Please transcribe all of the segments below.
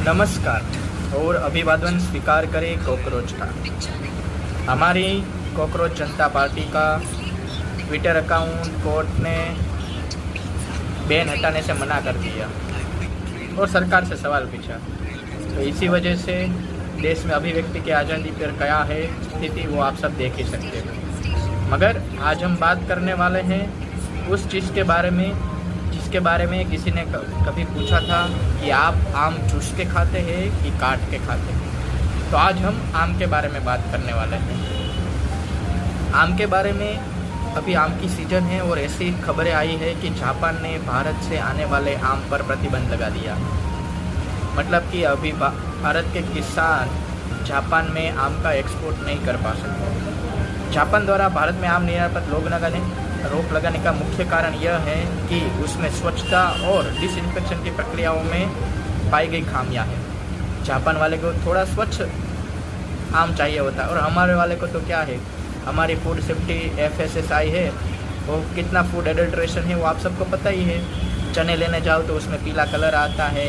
नमस्कार और अभिवादन स्वीकार करें कॉकरोच का। हमारी कॉकरोच जनता पार्टी का ट्विटर अकाउंट कोर्ट ने बैन हटाने से मना कर दिया और सरकार से सवाल पूछा। तो इसी वजह से देश में अभिव्यक्ति की आज़ादी पर क्या है स्थिति वो आप सब देख ही सकते हैं। मगर आज हम बात करने वाले हैं उस चीज़ के बारे में जिसके बारे में किसी ने कभी पूछा था कि आप आम चूस के खाते हैं कि काट के खाते हैं। तो आज हम आम के बारे में बात करने वाले हैं। आम के बारे में अभी आम की सीज़न है और ऐसी खबरें आई है कि जापान ने भारत से आने वाले आम पर प्रतिबंध लगा दिया। मतलब कि अभी भारत के किसान जापान में आम का एक्सपोर्ट नहीं कर पा सकते। जापान द्वारा भारत में आम निर्यात पर रोक लगाने का मुख्य कारण यह है कि उसमें स्वच्छता और डिसइंफेक्शन की प्रक्रियाओं में पाई गई खामियां हैं। जापान वाले को थोड़ा स्वच्छ आम चाहिए होता है और हमारे वाले को तो क्या है, हमारी फूड सेफ्टी FSSAI है, वो कितना फूड एडल्ट्रेशन है वो आप सबको पता ही है। चने लेने जाओ तो उसमें पीला कलर आता है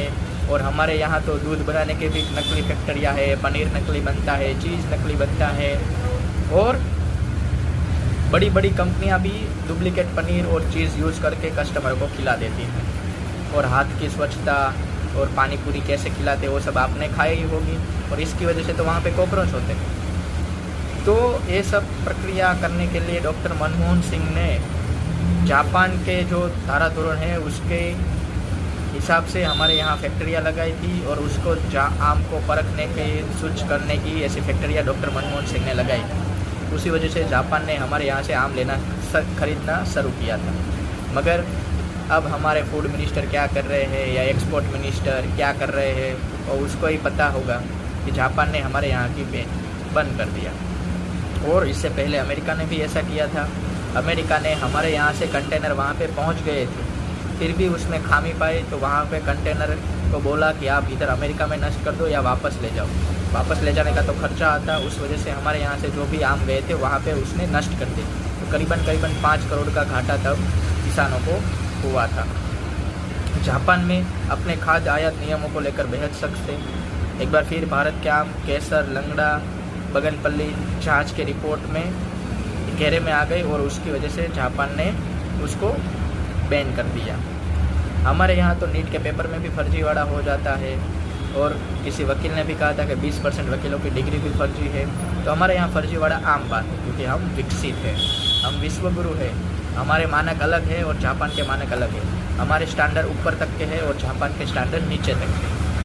और हमारे यहाँ तो दूध बनाने के भी नकली फैक्ट्रियाँ है, पनीर नकली बनता है, चीज़ नकली बनता है और बड़ी बड़ी कंपनियां भी डुप्लीकेट पनीर और चीज़ यूज़ करके कस्टमर को खिला देती हैं। और हाथ की स्वच्छता और पानी पूरी कैसे खिलाते वो सब आपने खाई ही होगी और इसकी वजह से तो वहाँ पे कॉकरोच होते हैं। तो ये सब प्रक्रिया करने के लिए डॉक्टर मनमोहन सिंह ने जापान के जो धाराधोरण है उसके हिसाब से हमारे यहाँ फैक्ट्रियाँ लगाई थी और उसको आम को परखने के स्वच्छ करने की ऐसी फैक्ट्रियाँ डॉक्टर मनमोहन सिंह ने लगाई थी। उसी वजह से जापान ने हमारे यहाँ से आम खरीदना शुरू किया था। मगर अब हमारे फूड मिनिस्टर क्या कर रहे हैं या एक्सपोर्ट मिनिस्टर क्या कर रहे हैं और उसको ही पता होगा कि जापान ने हमारे यहाँ की बैन बंद कर दिया। और इससे पहले अमेरिका ने भी ऐसा किया था। अमेरिका ने हमारे यहाँ से कंटेनर वहाँ पे पहुँच गए थे, फिर भी उसमें खामी पाए तो वहाँ पे कंटेनर को बोला कि आप इधर अमेरिका में नष्ट कर दो या वापस ले जाओ। वापस ले जाने का तो खर्चा आता, उस वजह से हमारे यहाँ से जो भी आम गए थे वहाँ पे उसने नष्ट कर दिए। तो करीबन 5 करोड़ का घाटा तब किसानों को हुआ था। जापान में अपने खाद्य आयात नियमों को लेकर बेहद सख्त थे। एक बार फिर भारत के आम केसर, लंगड़ा, बगनपल्ली जांच के रिपोर्ट में घेरे में आ गए और उसकी वजह से जापान ने उसको बैन कर दिया। हमारे यहाँ तो नीट के पेपर में भी फर्जीवाड़ा हो जाता है और किसी वकील ने भी कहा था कि 20% वकीलों की डिग्री भी फर्जी है। तो हमारे यहाँ फर्जीवाड़ा आम बात है क्योंकि हम विकसित हैं, हम विश्वगुरु हैं। हमारे मानक अलग है और जापान के मानक अलग है। हमारे स्टैंडर्ड ऊपर तक के हैं और जापान के स्टैंडर्ड नीचे तक के।